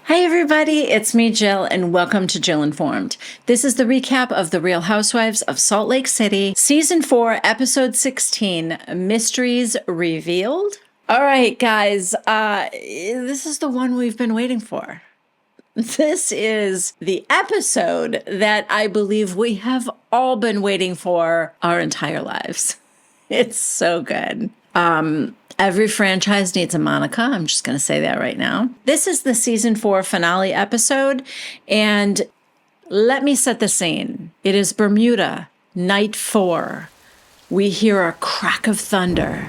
Hi everybody, it's me Jill and welcome to Jill Informed. This is the recap of The Real Housewives of Salt Lake City, Season 4, Episode 16, Mysteries Revealed. All right guys, this is the one we've been waiting for. This is the episode that I believe we have all been waiting for our entire lives. It's so good. Every franchise needs a Monica. I'm just going to say that right now. This is the season 4 finale episode, and let me set the scene. It is Bermuda, night 4. We hear a crack of thunder.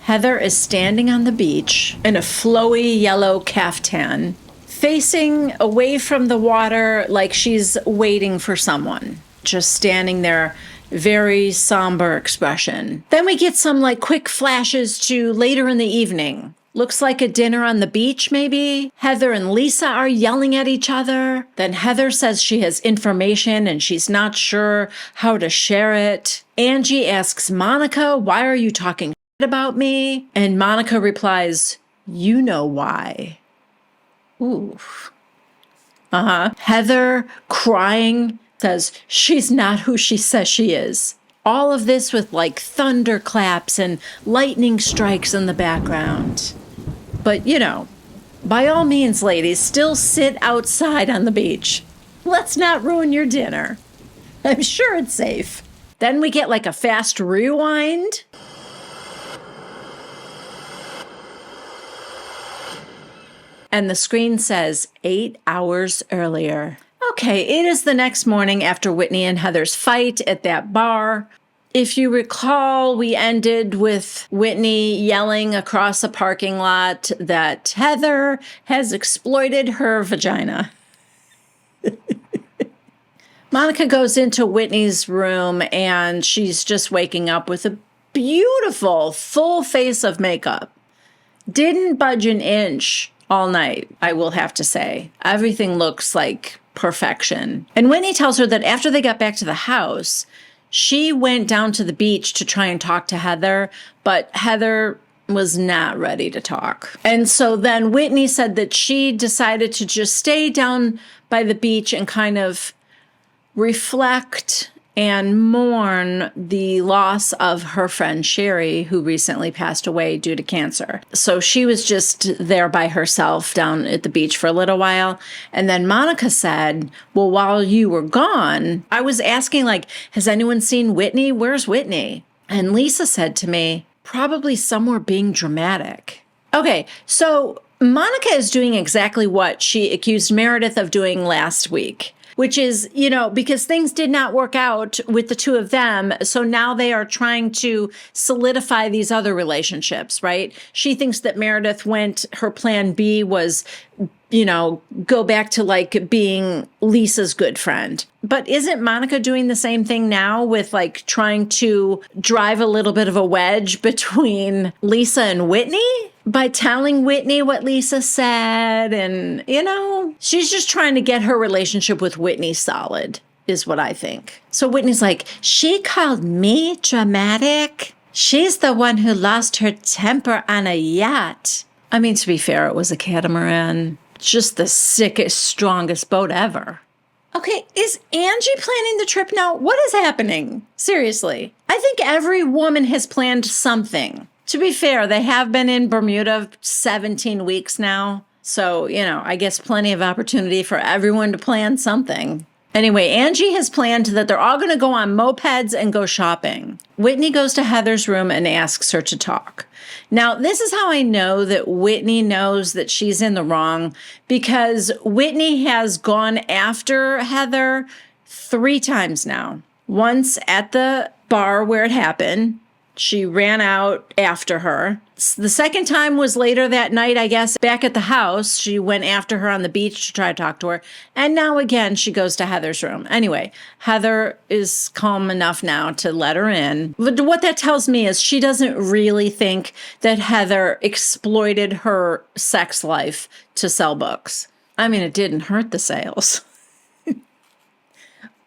Heather is standing on the beach in a flowy yellow caftan, facing away from the water like she's waiting for someone, just standing there. Very somber expression. Then we get some quick flashes to later in the evening. Looks like a dinner on the beach, maybe. Heather and Lisa are yelling at each other. Then Heather says she has information and she's not sure how to share it. Angie asks Monica, "Why are you talking shit about me?" And Monica replies, "You know why." Ooh. Heather crying says she's not who she says she is. All of this with thunderclaps and lightning strikes in the background. But by all means, ladies, still sit outside on the beach. Let's not ruin your dinner. I'm sure it's safe. Then we get a fast rewind. And the screen says 8 hours earlier. Okay, it is the next morning after Whitney and Heather's fight at that bar. If you recall, we ended with Whitney yelling across a parking lot that Heather has exploited her vagina. Monica goes into Whitney's room and she's just waking up with a beautiful full face of makeup. Didn't budge an inch all night, I will have to say. Everything looks like perfection. And Whitney tells her that after they got back to the house, she went down to the beach to try and talk to Heather, but Heather was not ready to talk. And so then Whitney said that she decided to just stay down by the beach and kind of reflect and mourn the loss of her friend Sherry, who recently passed away due to cancer. So she was just there by herself down at the beach for a little while. And then Monica said, "Well, while you were gone, I was asking, has anyone seen Whitney? Where's Whitney?" And Lisa said to me, "Probably somewhere being dramatic." Okay, so Monica is doing exactly what she accused Meredith of doing last week. Which is, because things did not work out with the two of them. So now they are trying to solidify these other relationships, right? She thinks that Meredith her plan B was, go back to being Lisa's good friend. But isn't Monica doing the same thing now with trying to drive a little bit of a wedge between Lisa and Whitney? By telling Whitney what Lisa said, and, she's just trying to get her relationship with Whitney solid, is what I think. So Whitney's like, "She called me dramatic? She's the one who lost her temper on a yacht." I mean, to be fair, it was a catamaran. Just the sickest, strongest boat ever. Okay, is Angie planning the trip now? What is happening? Seriously. I think every woman has planned something. To be fair, they have been in Bermuda 17 weeks now. So, I guess plenty of opportunity for everyone to plan something. Anyway, Angie has planned that they're all going to go on mopeds and go shopping. Whitney goes to Heather's room and asks her to talk. Now, this is how I know that Whitney knows that she's in the wrong, because Whitney has gone after Heather 3 times now. Once at the bar where it happened. She ran out after her. The second time was later that night, I guess, back at the house. She went after her on the beach to try to talk to her. And now again, she goes to Heather's room. Anyway, Heather is calm enough now to let her in. But what that tells me is she doesn't really think that Heather exploited her sex life to sell books. I mean, it didn't hurt the sales.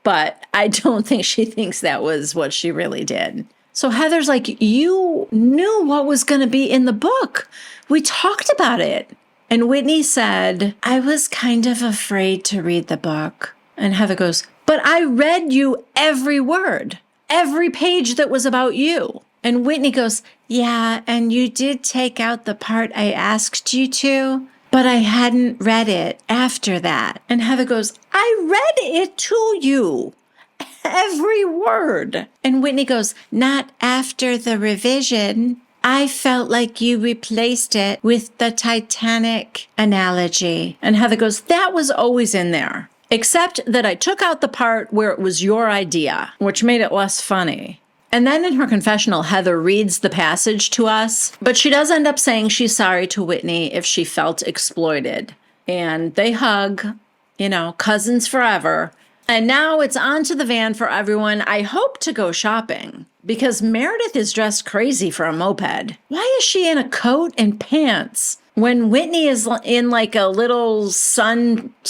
But I don't think she thinks that was what she really did. So Heather's like, "You knew what was going to be in the book. We talked about it. And Whitney said, I was kind of afraid to read the book. And Heather goes, but I read you every word, every page that was about you. And Whitney goes, yeah, and you did take out the part I asked you to, but I hadn't read it after that. And Heather goes, I read it to you. Every word. And Whitney goes, not after the revision. I felt like you replaced it with the Titanic analogy. And Heather goes, that was always in there, except that I took out the part where it was your idea, which made it less funny. And then in her confessional, Heather reads the passage to us, but she does end up saying she's sorry to Whitney if she felt exploited. And they hug, cousins forever. And now it's on to the van for everyone. I hope to go shopping because Meredith is dressed crazy for a moped. Why is she in a coat and pants when Whitney is in like a little skirt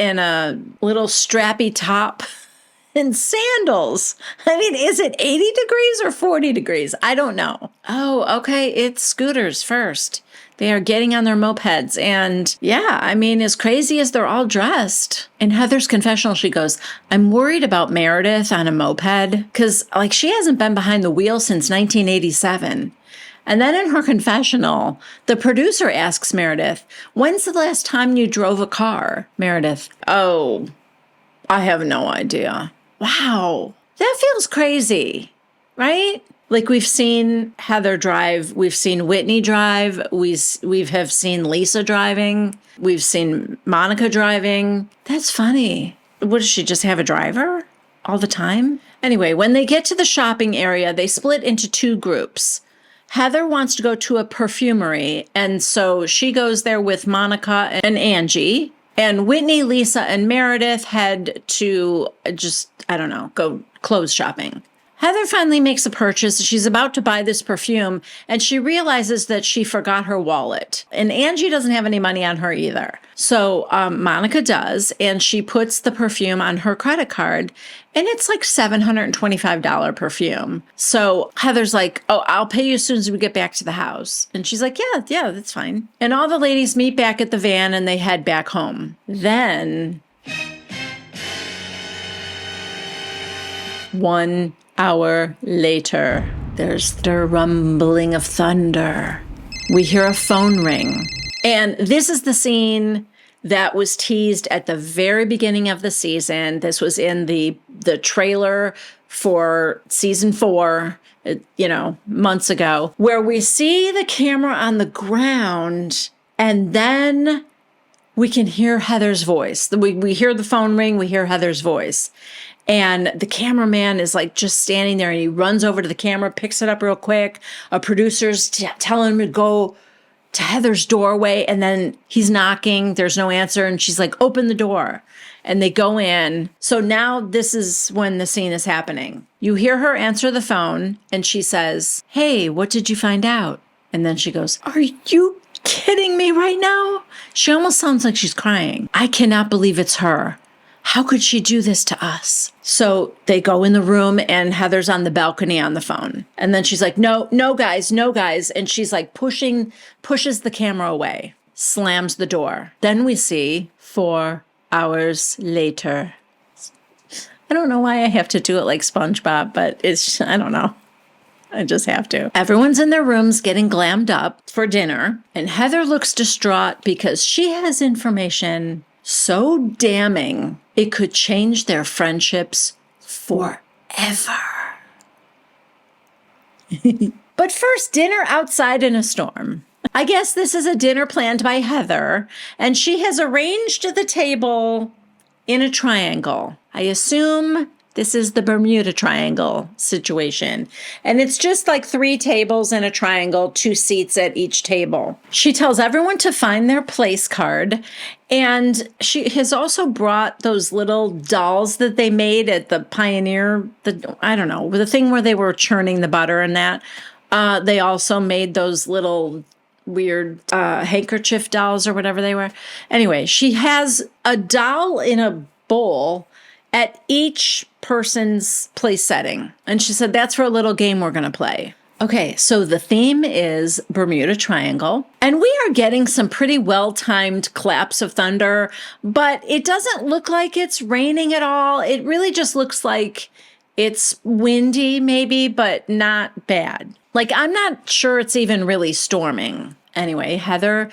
and a little strappy top and sandals? I mean, is it 80 degrees or 40 degrees? I don't know. Oh, okay. It's scooters first. They are getting on their mopeds. And yeah, I mean, as crazy as they're all dressed. In Heather's confessional, she goes, I'm worried about Meredith on a moped because she hasn't been behind the wheel since 1987. And then in her confessional, the producer asks Meredith, when's the last time you drove a car? Meredith, oh, I have no idea. Wow. That feels crazy, right? We've seen Heather drive, we've seen Whitney drive, we have seen Lisa driving, we've seen Monica driving. That's funny. What, does she just have a driver all the time? Anyway, when they get to the shopping area, they split into two groups. Heather wants to go to a perfumery, and so she goes there with Monica and Angie. And Whitney, Lisa, and Meredith head to go clothes shopping. Heather finally makes a purchase. She's about to buy this perfume, and she realizes that she forgot her wallet. And Angie doesn't have any money on her either. So Monica does, and she puts the perfume on her credit card, and it's like $725 perfume. So Heather's like, oh, I'll pay you as soon as we get back to the house. And she's like, yeah, that's fine. And all the ladies meet back at the van, and they head back home. Then 1 hour later, there's the rumbling of thunder. We hear a phone ring. And this is the scene that was teased at the very beginning of the season. This was in the trailer for season 4, months ago, where we see the camera on the ground and then we can hear Heather's voice. We hear the phone ring, we hear Heather's voice. And the cameraman is just standing there, and he runs over to the camera, picks it up real quick. A producer's telling him to go to Heather's doorway, and then he's knocking. There's no answer, and she's like, open the door. And they go in. So now this is when the scene is happening. You hear her answer the phone, and she says, hey, what did you find out? And then she goes, are you kidding me right now? She almost sounds like she's crying. I cannot believe it's her. How could she do this to us? So they go in the room, and Heather's on the balcony on the phone. And then she's like, no, guys. And she's like pushes the camera away, slams the door. Then we see 4 hours later. I don't know why I have to do it like SpongeBob, but I don't know. I just have to. Everyone's in their rooms getting glammed up for dinner. And Heather looks distraught because she has information so damning it could change their friendships forever. But first, dinner outside in a storm. I guess this is a dinner planned by Heather, and she has arranged the table in a triangle. I assume this is the Bermuda Triangle situation. And it's just like 3 tables in a triangle, 2 seats at each table. She tells everyone to find their place card. And she has also brought those little dolls that they made at the Pioneer, the thing where they were churning the butter and that. They also made those little weird handkerchief dolls or whatever they were. Anyway, she has a doll in a bowl at each person's place setting. And she said, that's for a little game we're going to play. Okay, so the theme is Bermuda Triangle, and we are getting some pretty well-timed claps of thunder, but it doesn't look like it's raining at all. It really just looks like it's windy maybe, but not bad. Like, I'm not sure it's even really storming. Anyway, Heather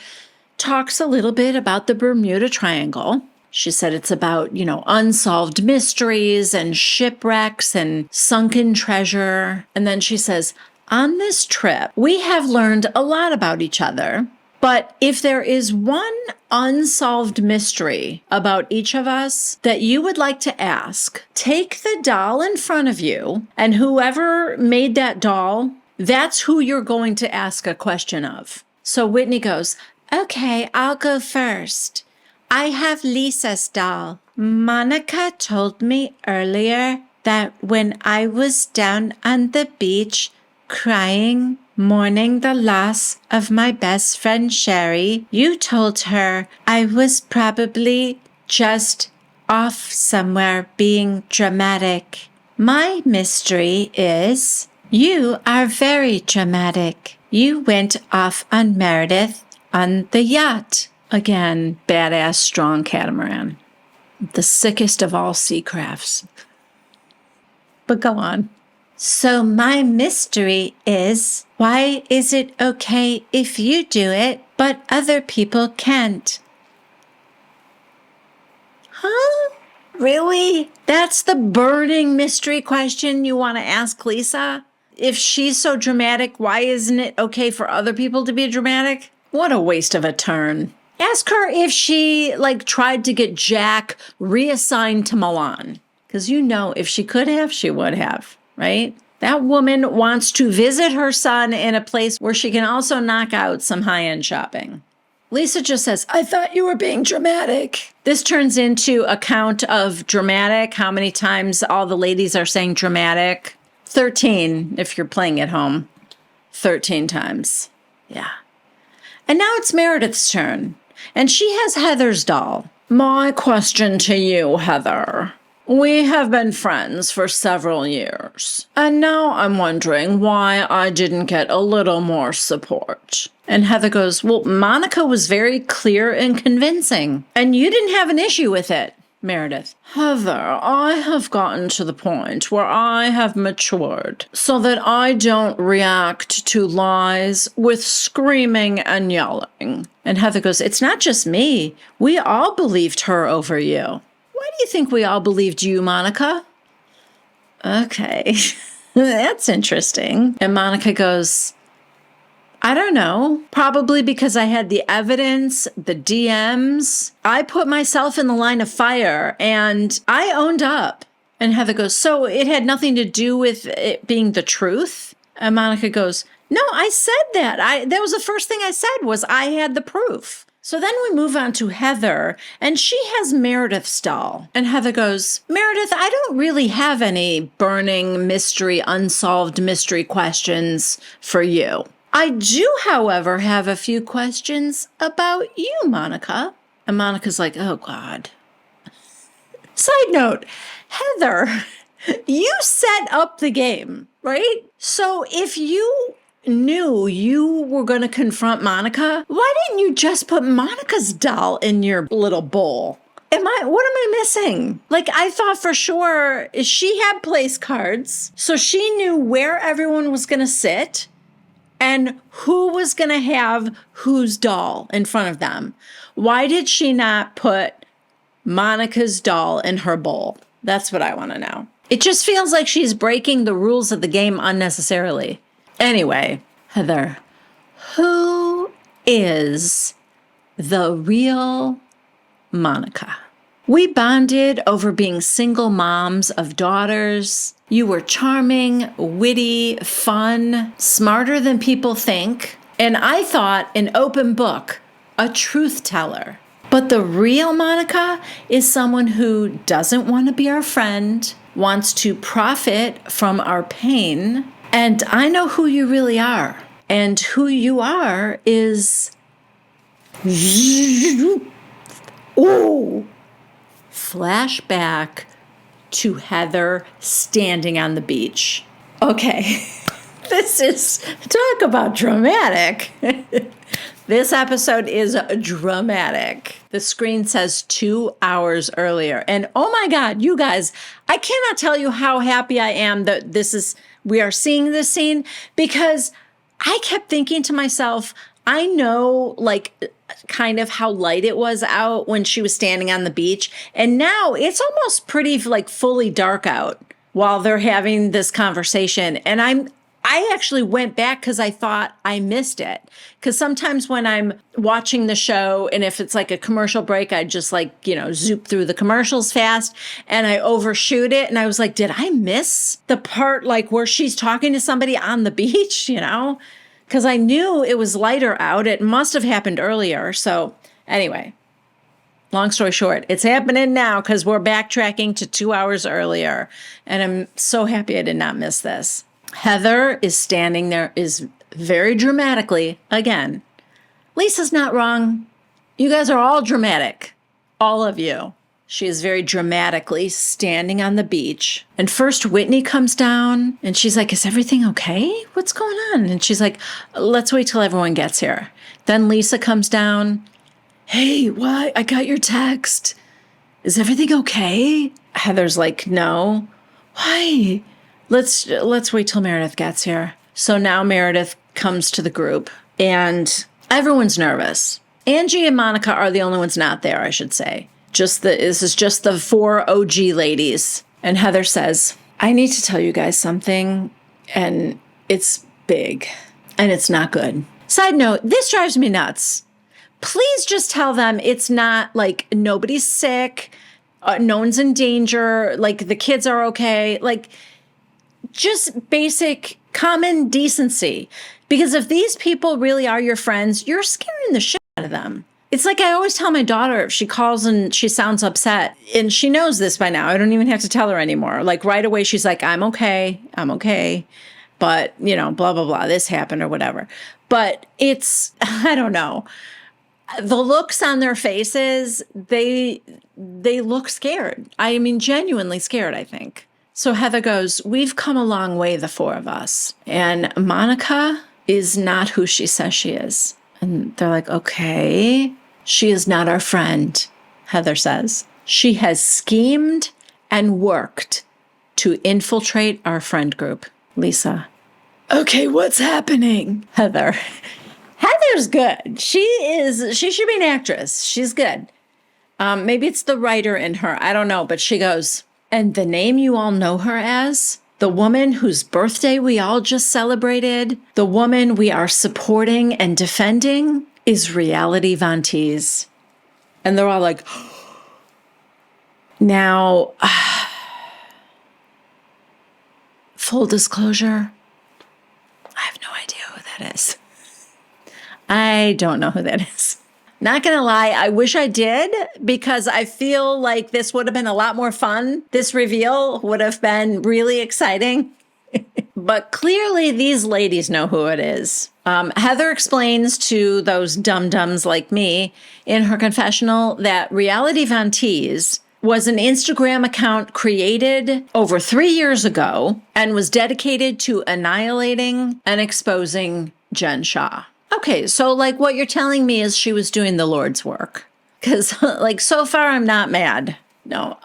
talks a little bit about the Bermuda Triangle. She said it's about, unsolved mysteries and shipwrecks and sunken treasure. And then she says, on this trip, we have learned a lot about each other, but if there is one unsolved mystery about each of us that you would like to ask, take the doll in front of you, and whoever made that doll, that's who you're going to ask a question of. So Whitney goes, okay, I'll go first. I have Lisa's doll. Monica told me earlier that when I was down on the beach, crying, mourning the loss of my best friend Sherry, you told her I was probably just off somewhere being dramatic. My mystery is, you are very dramatic. You went off on Meredith on the yacht. Again, badass, strong catamaran. The sickest of all sea crafts. But go on. So my mystery is, why is it okay if you do it, but other people can't? Huh? Really? That's the burning mystery question you want to ask Lisa? If she's so dramatic, why isn't it okay for other people to be dramatic? What a waste of a turn. Ask her if she, tried to get Jack reassigned to Milan. Because if she could have, she would have. Right? That woman wants to visit her son in a place where she can also knock out some high-end shopping. Lisa just says, I thought you were being dramatic. This turns into a count of dramatic. How many times all the ladies are saying dramatic? 13, if you're playing at home. 13 times. Yeah. And now it's Meredith's turn. And she has Heather's doll. My question to you, Heather. We have been friends for several years, and now I'm wondering why I didn't get a little more support. And Heather goes, well, Monica was very clear and convincing, and you didn't have an issue with it. Meredith, Heather, I have gotten to the point where I have matured so that I don't react to lies with screaming and yelling. And Heather goes, it's not just me. We all believed her over you. Why do you think we all believed you, Monica? Okay, that's interesting. And Monica goes, I don't know. Probably because I had the evidence, the DMs. I put myself in the line of fire and I owned up. And Heather goes, so it had nothing to do with it being the truth? And Monica goes, no, I said that. That was the first thing I said was I had the proof. So then we move on to Heather, and she has Meredith's doll. And Heather goes, Meredith, I don't really have any burning mystery, unsolved mystery questions for you. I do, however, have a few questions about you, Monica. And Monica's like, oh, God. Side note, Heather, you set up the game, right? So if you knew you were going to confront Monica, why didn't you just put Monica's doll in your little bowl? What am I missing? I thought for sure she had place cards, so she knew where everyone was going to sit and who was going to have whose doll in front of them. Why did she not put Monica's doll in her bowl? That's what I want to know. It just feels like she's breaking the rules of the game unnecessarily. Anyway, Heather, who is the real Monica? We bonded over being single moms of daughters. You were charming, witty, fun, smarter than people think. And I thought an open book, a truth teller. But the real Monica is someone who doesn't want to be our friend, wants to profit from our pain. And I know who you really are. And who you are is... Ooh! Flashback to Heather standing on the beach. Okay. This is, talk about dramatic. This episode is dramatic. The screen says 2 hours earlier. And oh my God, you guys, I cannot tell you how happy I am that we are seeing this scene, because I kept thinking to myself, I know like kind of how light it was out when she was standing on the beach. And now it's almost pretty like fully dark out while they're having this conversation. And I actually went back because I thought I missed it. Because sometimes when I'm watching the show, and if it's like a commercial break, I just like, zoop through the commercials fast and I overshoot it. And I was like, did I miss the part like where she's talking to somebody on the beach, Because I knew it was lighter out. It must have happened earlier. So anyway, long story short, it's happening now because we're backtracking to 2 hours earlier. And I'm so happy I did not miss this. Heather is standing there, is very dramatically, again, Lisa's not wrong. You guys are all dramatic. All of you. She is very dramatically standing on the beach. And first Whitney comes down and she's like, is everything okay? What's going on? And she's like, let's wait till everyone gets here. Then Lisa comes down. Hey, what? I got your text. Is everything okay? Heather's like, no. Why? Let's wait till Meredith gets here. So now Meredith comes to the group and everyone's nervous. Angie and Monica are the only ones not there, I should say. This is just the 4 OG ladies. And Heather says, I need to tell you guys something, and it's big, and it's not good. Side note, this drives me nuts. Please just tell them it's not like nobody's sick, no one's in danger, like the kids are okay, like just basic common decency. Because if these people really are your friends, you're scaring the shit out of them. It's like I always tell my daughter, if she calls and she sounds upset, and she knows this by now, I don't even have to tell her anymore. Like right away, she's like, I'm okay. But, blah, blah, blah, this happened or whatever. But it's, I don't know. The looks on their faces, they look scared. I mean, genuinely scared, I think. So Heather goes, we've come a long way, the 4 of us. And Monica is not who she says she is. And they're like, okay. She is not our friend, Heather says. She has schemed and worked to infiltrate our friend group. Lisa. Okay, what's happening? Heather. Heather's good. She should be an actress. She's good. Maybe it's the writer in her. I don't know. But she goes, and the name you all know her as, the woman whose birthday we all just celebrated, the woman we are supporting and defending, is Reality Von Teese. And they're all like, now, full disclosure, I have no idea who that is. I don't know who that is. Not gonna lie, I wish I did, because I feel like this would have been a lot more fun. This reveal would have been really exciting. But clearly these ladies know who it is. Heather explains to those dum-dums like me in her confessional that Reality Von Teese was an Instagram account created over 3 years ago and was dedicated to annihilating and exposing Jen Shah. Okay, so like what you're telling me is she was doing the Lord's work. Because like so far I'm not mad. No.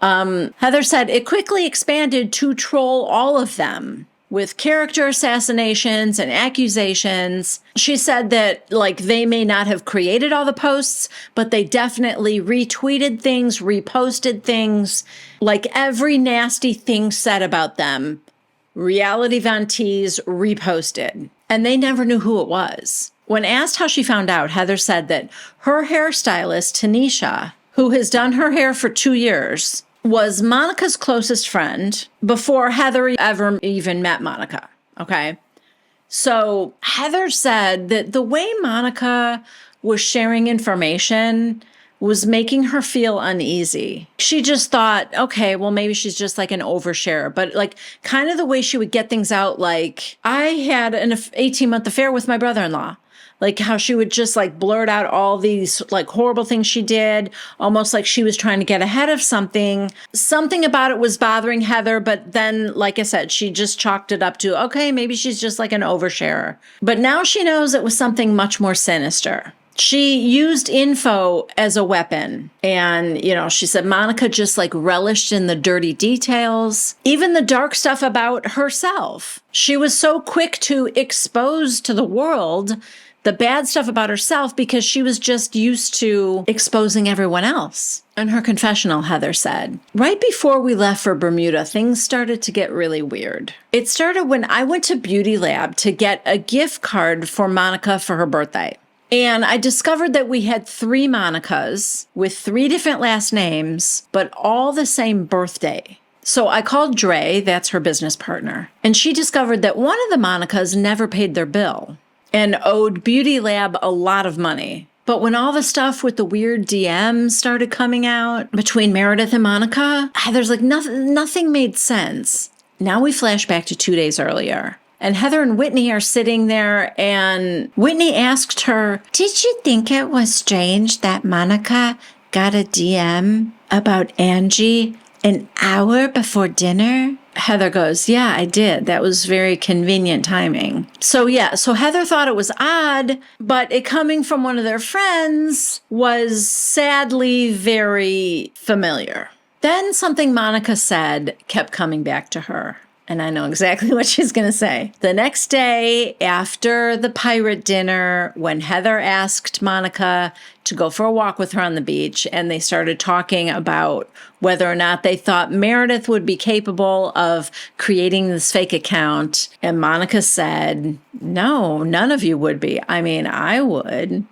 Heather said it quickly expanded to troll all of them with character assassinations and accusations. She said that like they may not have created all the posts, but they definitely retweeted things, reposted things, like every nasty thing said about them. Reality Von Teese reposted, and they never knew who it was. When asked how she found out, Heather said that her hairstylist, Tanisha, who has done her hair for 2 years, was Monica's closest friend before Heather ever even met Monica, okay? So Heather said that the way Monica was sharing information was making her feel uneasy. She just thought, okay, well, maybe she's just like an overshare, but like kind of the way she would get things out, like, I had an 18-month affair with my brother-in-law. Like how she would just like blurt out all these like horrible things she did, almost like she was trying to get ahead of something. Something about it was bothering Heather, but then, like I said, she just chalked it up to, okay, maybe she's just like an oversharer. But now she knows it was something much more sinister. She used info as a weapon. And, she said Monica just like relished in the dirty details, even the dark stuff about herself. She was so quick to expose to the world the bad stuff about herself because she was just used to exposing everyone else. In her confessional, Heather said, right before we left for Bermuda, things started to get really weird. It started when I went to Beauty Lab to get a gift card for Monica for her birthday. And I discovered that we had 3 Monicas with 3 different last names, but all the same birthday. So I called Dre, that's her business partner, and she discovered that one of the Monicas never paid their bill and owed Beauty Lab a lot of money. But when all the stuff with the weird DMs started coming out between Meredith and Monica, there's like nothing made sense. Now we flash back to 2 days earlier. And Heather and Whitney are sitting there, and Whitney asked her, did you think it was strange that Monica got a DM about Angie an hour before dinner? Heather goes, yeah, I did. That was very convenient timing. So Heather thought it was odd, but it coming from one of their friends was sadly very familiar. Then something Monica said kept coming back to her. And I know exactly what she's going to say. The next day, after the pirate dinner, when Heather asked Monica to go for a walk with her on the beach, and they started talking about whether or not they thought Meredith would be capable of creating this fake account, and Monica said, no, none of you would be. I mean, I would.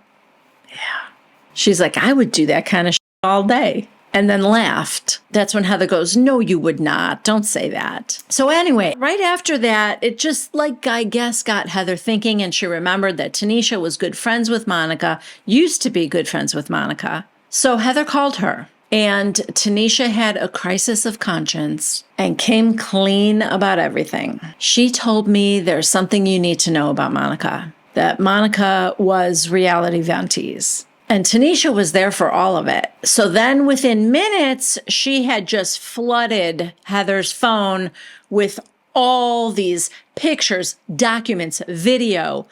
Yeah. She's like, I would do that kind of shit all day. And then laughed. That's when Heather goes, no, you would not. Don't say that. So anyway, right after that, it just like, I guess, got Heather thinking, and she remembered that Tanisha was good friends with Monica, used to be good friends with Monica. So Heather called her, and Tanisha had a crisis of conscience and came clean about everything. She told me there's something you need to know about Monica, that Monica was reality Vantees. And Tanisha was there for all of it. So then within minutes, she had just flooded Heather's phone with all these pictures, documents, video,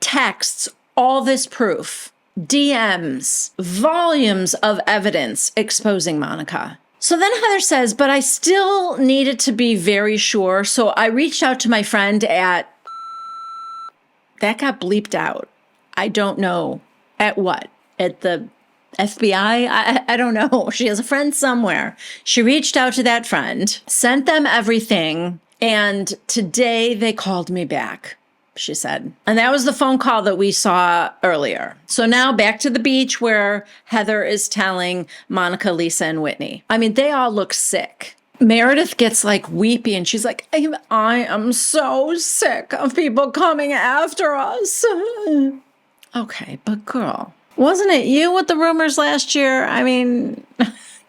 texts, all this proof, DMs, volumes of evidence exposing Monica. So then Heather says, but I still needed to be very sure. So I reached out to my friend at, that got bleeped out. I don't know at what. At the FBI? I don't know. She has a friend somewhere. She reached out to that friend, sent them everything, and today they called me back, she said. And that was the phone call that we saw earlier. So now back to the beach where Heather is telling Monica, Lisa, and Whitney. I mean, they all look sick. Meredith gets like weepy, and she's like, I am so sick of people coming after us. Okay, but girl, wasn't it you with the rumors last year? I mean,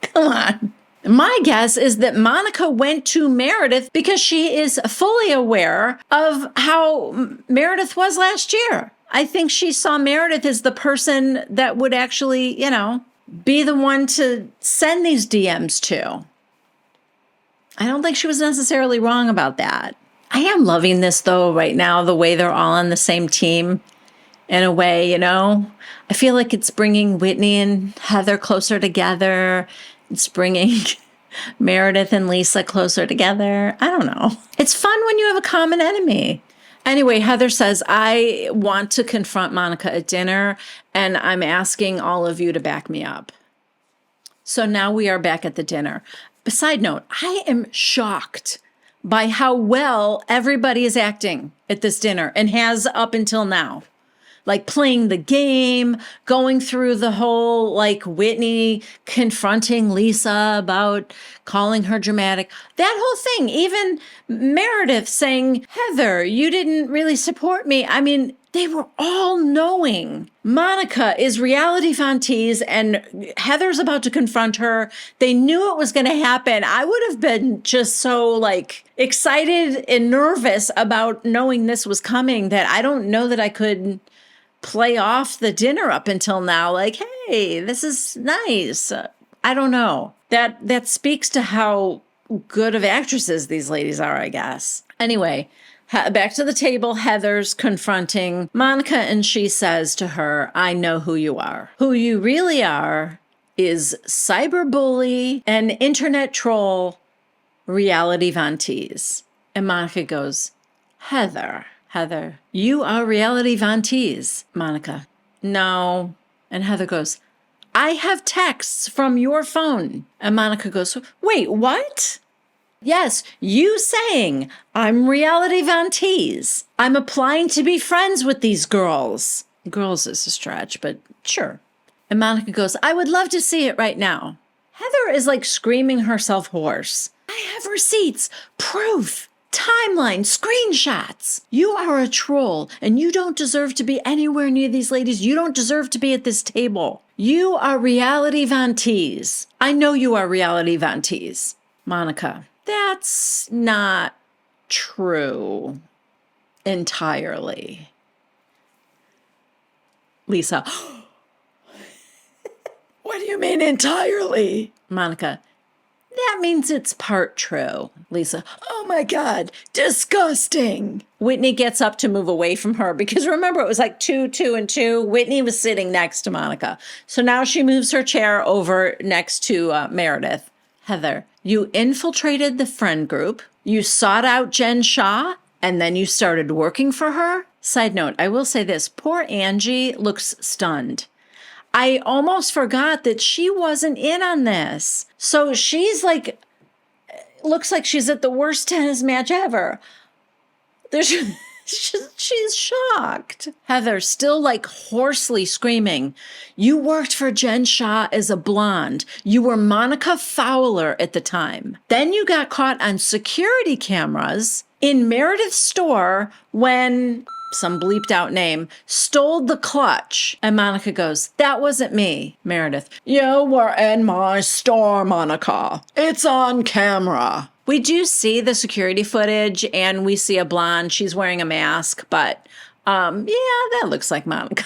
come on. My guess is that Monica went to Meredith because she is fully aware of how Meredith was last year. I think she saw Meredith as the person that would actually, be the one to send these DMs to. I don't think she was necessarily wrong about that. I am loving this, though, right now, the way they're all on the same team. In a way, I feel like it's bringing Whitney and Heather closer together. It's bringing Meredith and Lisa closer together. I don't know. It's fun when you have a common enemy. Anyway, Heather says, I want to confront Monica at dinner, and I'm asking all of you to back me up. So now we are back at the dinner. Side note, I am shocked by how well everybody is acting at this dinner and has up until now. Like playing the game, going through the whole, like Whitney confronting Lisa about calling her dramatic. That whole thing, even Meredith saying, Heather, you didn't really support me. I mean, they were all knowing Monica is reality Vantees and Heather's about to confront her. They knew it was going to happen. I would have been just so like excited and nervous about knowing this was coming that I don't know that I could play off the dinner up until now. Like, hey, this is nice. I don't know. That speaks to how good of actresses these ladies are, I guess. Anyway, back to the table. Heather's confronting Monica, and she says to her, I know who you are. Who you really are is cyberbully and internet troll reality Von Teese. And Monica goes, Heather, you are reality Von Teese. Monica, no. And Heather goes, I have texts from your phone. And Monica goes, wait, what? Yes, you saying, I'm reality Von Teese. I'm applying to be friends with these girls. Girls is a stretch, but sure. And Monica goes, I would love to see it right now. Heather is like screaming herself hoarse. I have receipts, proof, timeline, screenshots. You are a troll, and you don't deserve to be anywhere near these ladies. You don't deserve to be at this table. You are reality Von Teese. I know you are reality Von Teese. Monica, that's not true entirely. Lisa, what do you mean entirely? Monica, that means it's part true. Lisa, oh my God, disgusting. Whitney gets up to move away from her because remember, it was like 2, 2, and 2. Whitney was sitting next to Monica. So now she moves her chair over next to Meredith. Heather, you infiltrated the friend group, you sought out Jen Shah, and then you started working for her? Side note, I will say this, poor Angie looks stunned. I almost forgot that she wasn't in on this. So she's like, looks like she's at the worst tennis match ever. She's shocked. Heather, still like hoarsely screaming, you worked for Jen Shah as a blonde. You were Monica Fowler at the time. Then you got caught on security cameras in Meredith's store when some bleeped out name stole the clutch. And Monica goes, that wasn't me. Meredith, you were in my store, Monica. It's on camera. We do see the security footage and we see a blonde. She's wearing a mask, but yeah, that looks like Monica,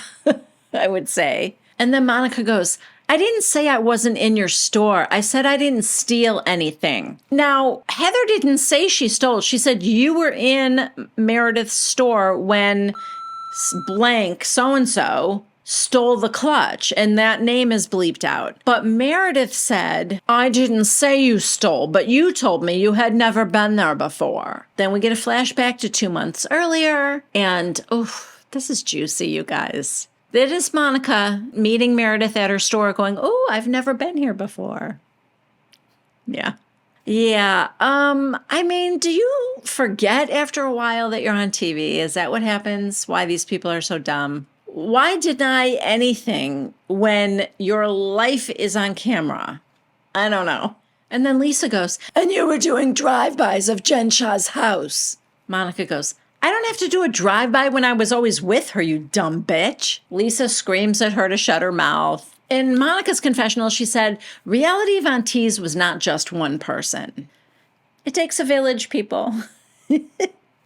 I would say. And then Monica goes, I didn't say I wasn't in your store. I said I didn't steal anything. Now, Heather didn't say she stole. She said you were in Meredith's store when blank so-and-so stole the clutch, and that name is bleeped out. But Meredith said, I didn't say you stole, but you told me you had never been there before. Then we get a flashback to 2 months earlier, and this is juicy, you guys. It is Monica meeting Meredith at her store going, I've never been here before. Yeah. Yeah. I mean, do you forget after a while that you're on TV? Is that what happens? Why these people are so dumb? Why deny anything when your life is on camera? I don't know. And then Lisa goes, and you were doing drive-bys of Jen Shah's house. Monica goes, I don't have to do a drive-by when I was always with her, you dumb bitch. Lisa screams at her to shut her mouth. In Monica's confessional, she said, reality Von Teese was not just one person. It takes a village, people.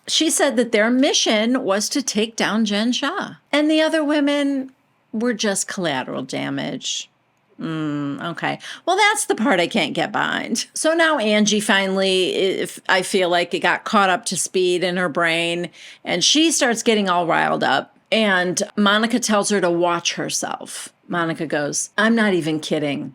She said that their mission was to take down Jen Shah. And the other women were just collateral damage. Okay. Well, that's the part I can't get behind. So now Angie finally, I feel like it got caught up to speed in her brain, and she starts getting all riled up. And Monica tells her to watch herself. Monica goes, I'm not even kidding.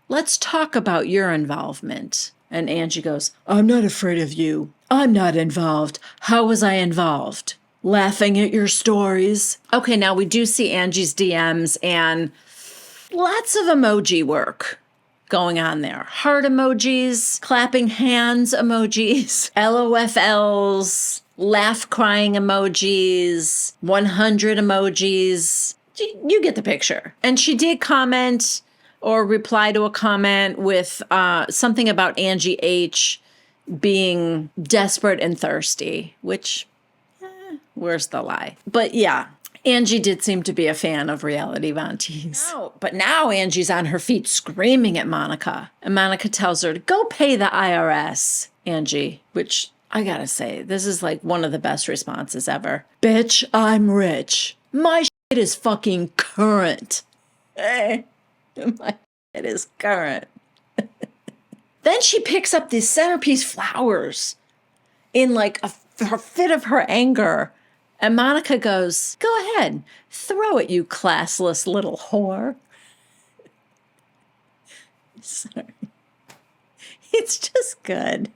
Let's talk about your involvement. And Angie goes, I'm not afraid of you. I'm not involved. How was I involved? Laughing at your stories. Okay, now we do see Angie's DMs and lots of emoji work going on there. Heart emojis, clapping hands emojis, LOFLs, laugh crying emojis, 100 emojis. You get the picture. And she did comment or reply to a comment with something about Angie H being desperate and thirsty, which, where's the lie? But yeah, Angie did seem to be a fan of reality Von Teese. But now Angie's on her feet screaming at Monica. And Monica tells her to go pay the IRS, Angie, which I gotta say, this is like one of the best responses ever. Bitch, I'm rich. My It is fucking current. My shit is current. Then she picks up these centerpiece flowers in like a fit of her anger. And Monica goes, go ahead, throw it, you classless little whore. Sorry. It's just good.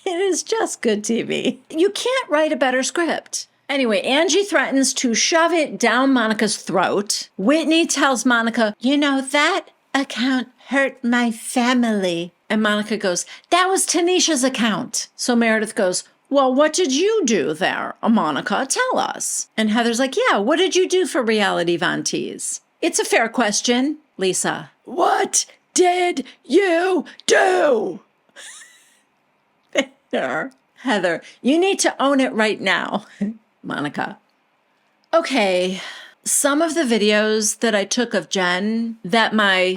It is just good TV. You can't write a better script. Anyway, Angie threatens to shove it down Monica's throat. Whitney tells Monica, you know, that account hurt my family. And Monica goes, that was Tanisha's account. So Meredith goes, well, what did you do there, Monica? Tell us. And Heather's like, yeah, what did you do for Reality Von Tease? It's a fair question, Lisa. What did you do? Heather, you need to own it right now. Monica. Okay, some of the videos that I took of Jen that my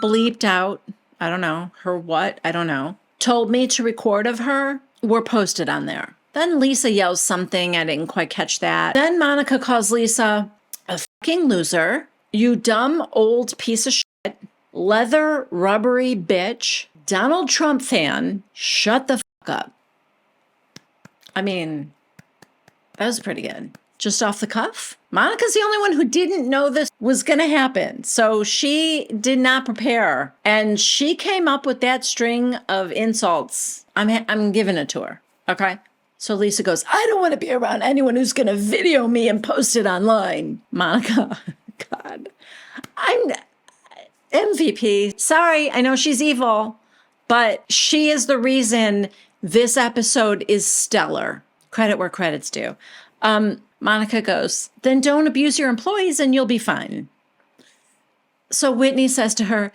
bleeped out, I don't know, her what, I don't know, told me to record of her were posted on there. Then Lisa yells something, I didn't quite catch that. Then Monica calls Lisa a fucking loser, you dumb old piece of shit, leather rubbery bitch, Donald Trump fan, shut the fuck up. I mean, that was pretty good. Just off the cuff. Monica's the only one who didn't know this was going to happen. So she did not prepare. And she came up with that string of insults. I'm giving it to her. Okay? So Lisa goes, I don't want to be around anyone who's going to video me and post it online. Monica, God, I'm MVP. Sorry, I know she's evil, but she is the reason this episode is stellar. Credit where credit's due. Monica goes, then don't abuse your employees and you'll be fine. So Whitney says to her,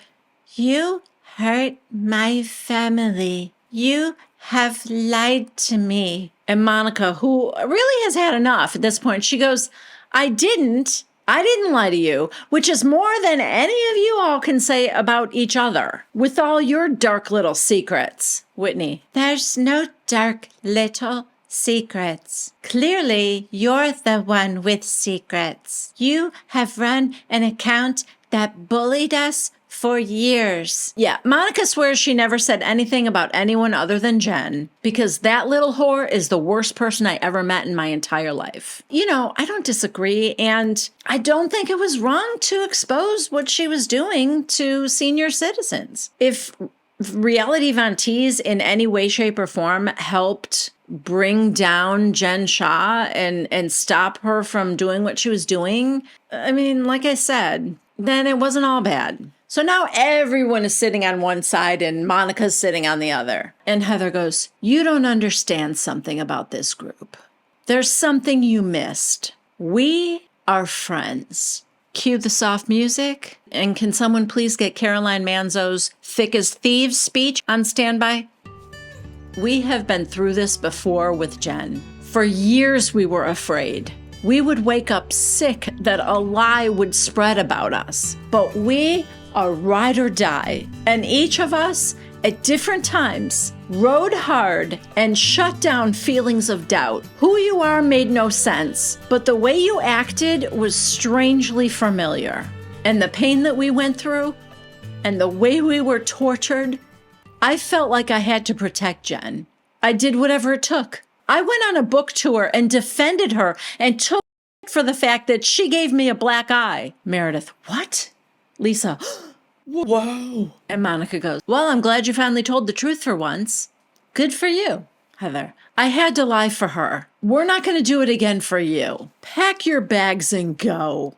you hurt my family. You have lied to me. And Monica, who really has had enough at this point, she goes, I didn't lie to you, which is more than any of you all can say about each other with all your dark little secrets. Whitney, there's no dark little secrets. Clearly, you're the one with secrets. You have run an account that bullied us for years. Yeah, Monica swears she never said anything about anyone other than Jen because that little whore is the worst person I ever met in my entire life. You know, I don't disagree, and I don't think it was wrong to expose what she was doing to senior citizens. If Reality Von Tease in any way, shape, or form helped bring down Jen Shah and stop her from doing what she was doing, I mean, like I said, then it wasn't all bad. So now everyone is sitting on one side and Monica's sitting on the other. And Heather goes, you don't understand something about this group. There's something you missed. We are friends. Cue the soft music. And can someone please get Caroline Manzo's Thick as Thieves speech on standby? We have been through this before with Jen. For years we were afraid. We would wake up sick that a lie would spread about us. But we are ride or die. And each of us, at different times, rode hard and shut down feelings of doubt. Who you are made no sense, but the way you acted was strangely familiar. And the pain that we went through, and the way we were tortured, I felt like I had to protect Jen. I did whatever it took. I went on a book tour and defended her and took for the fact that she gave me a black eye. Meredith, what? Lisa, whoa. And Monica goes, well, I'm glad you finally told the truth for once. Good for you. Heather, I had to lie for her. We're not going to do it again for you. Pack your bags and go.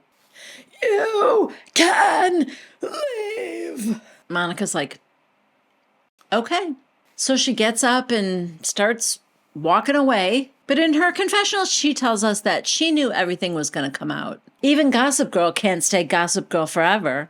You can leave. Monica's like, okay. So she gets up and starts walking away. But in her confessional, she tells us that she knew everything was going to come out. Even Gossip Girl can't stay Gossip Girl forever.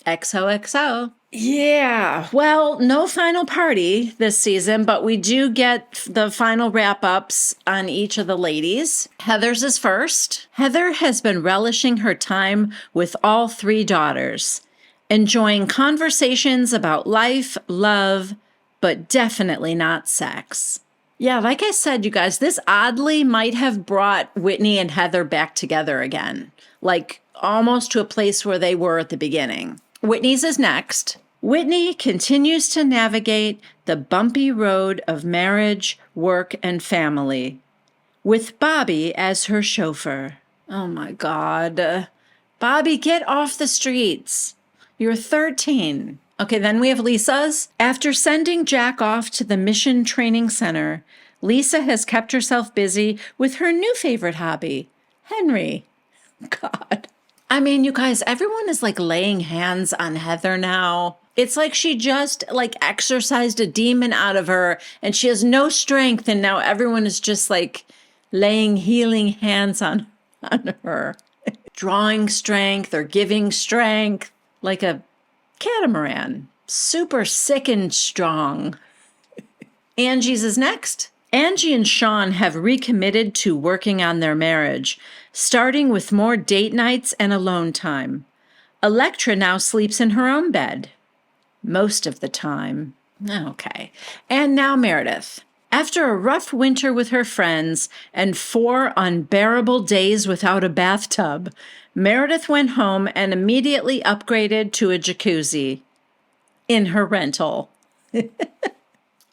XOXO. Yeah, well, no final party this season, but we do get the final wrap-ups on each of the ladies. Heather's is first. Heather has been relishing her time with all three daughters, enjoying conversations about life, love, but definitely not sex. Yeah, like I said, you guys, this oddly might have brought Whitney and Heather back together again, like almost to a place where they were at the beginning. Whitney's is next. Whitney continues to navigate the bumpy road of marriage, work, and family, with Bobby as her chauffeur. Oh my God. Bobby, get off the streets. You're 13. Okay, then we have Lisa's. After sending Jack off to the Mission Training Center, Lisa has kept herself busy with her new favorite hobby, Henry. God. I mean, you guys, everyone is like laying hands on Heather now. It's like she just like exorcised a demon out of her and she has no strength. And now everyone is just like laying healing hands on her, drawing strength or giving strength like a catamaran, super sick and strong. Angie's is next. Angie and Sean have recommitted to working on their marriage, starting with more date nights and alone time. Electra now sleeps in her own bed. Most of the time. Okay. And now Meredith. After a rough winter with her friends and 4 unbearable days without a bathtub, Meredith went home and immediately upgraded to a jacuzzi in her rental.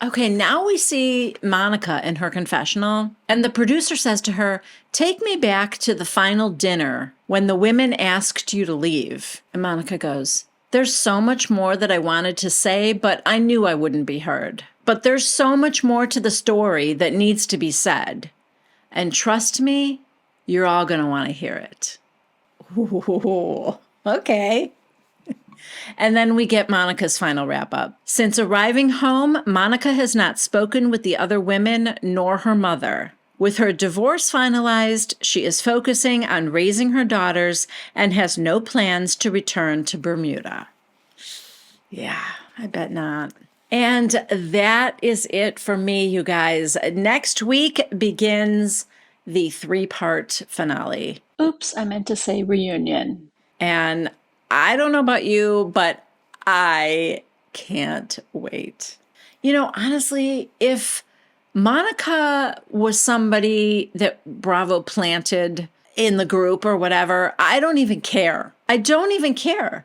Okay, now we see Monica in her confessional, and the producer says to her, "Take me back to the final dinner when the women asked you to leave." And Monica goes, "There's so much more that I wanted to say, but I knew I wouldn't be heard. But there's so much more to the story that needs to be said. And trust me, you're all going to want to hear it." Ooh, okay. And then we get Monica's final wrap up. Since arriving home, Monica has not spoken with the other women nor her mother. With her divorce finalized, she is focusing on raising her daughters and has no plans to return to Bermuda. Yeah, I bet not. And that is it for me, you guys. Next week begins the 3-part finale. Oops, I meant to say reunion. And I don't know about you, but I can't wait. You know, honestly, if Monica was somebody that Bravo planted in the group or whatever, I don't even care. I don't even care.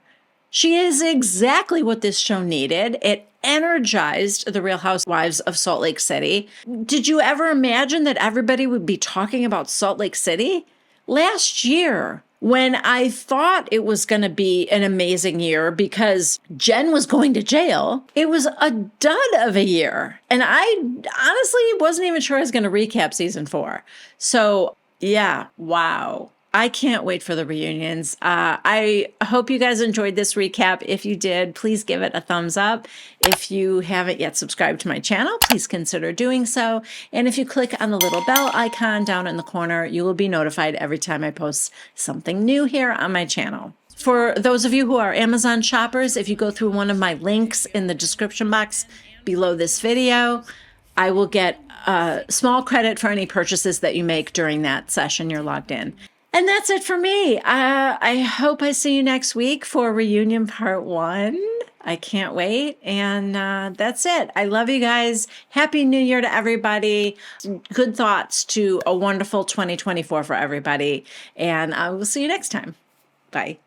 She is exactly what this show needed. It energized the Real Housewives of Salt Lake City. Did you ever imagine that everybody would be talking about Salt Lake City? Last year, when I thought it was going to be an amazing year because Jen was going to jail, it was a dud of a year. And I honestly wasn't even sure I was going to recap season 4. So yeah, wow. I can't wait for the reunions. I hope you guys enjoyed this recap. If you did, please give it a thumbs up. If you haven't yet subscribed to my channel, please consider doing so. And if you click on the little bell icon down in the corner, you will be notified every time I post something new here on my channel. For those of you who are Amazon shoppers, if you go through one of my links in the description box below this video, I will get a small credit for any purchases that you make during that session you're logged in. And that's it for me. I hope I see you next week for Reunion Part 1. I can't wait. And that's it. I love you guys. Happy New Year to everybody. Good thoughts to a wonderful 2024 for everybody. And I will see you next time. Bye.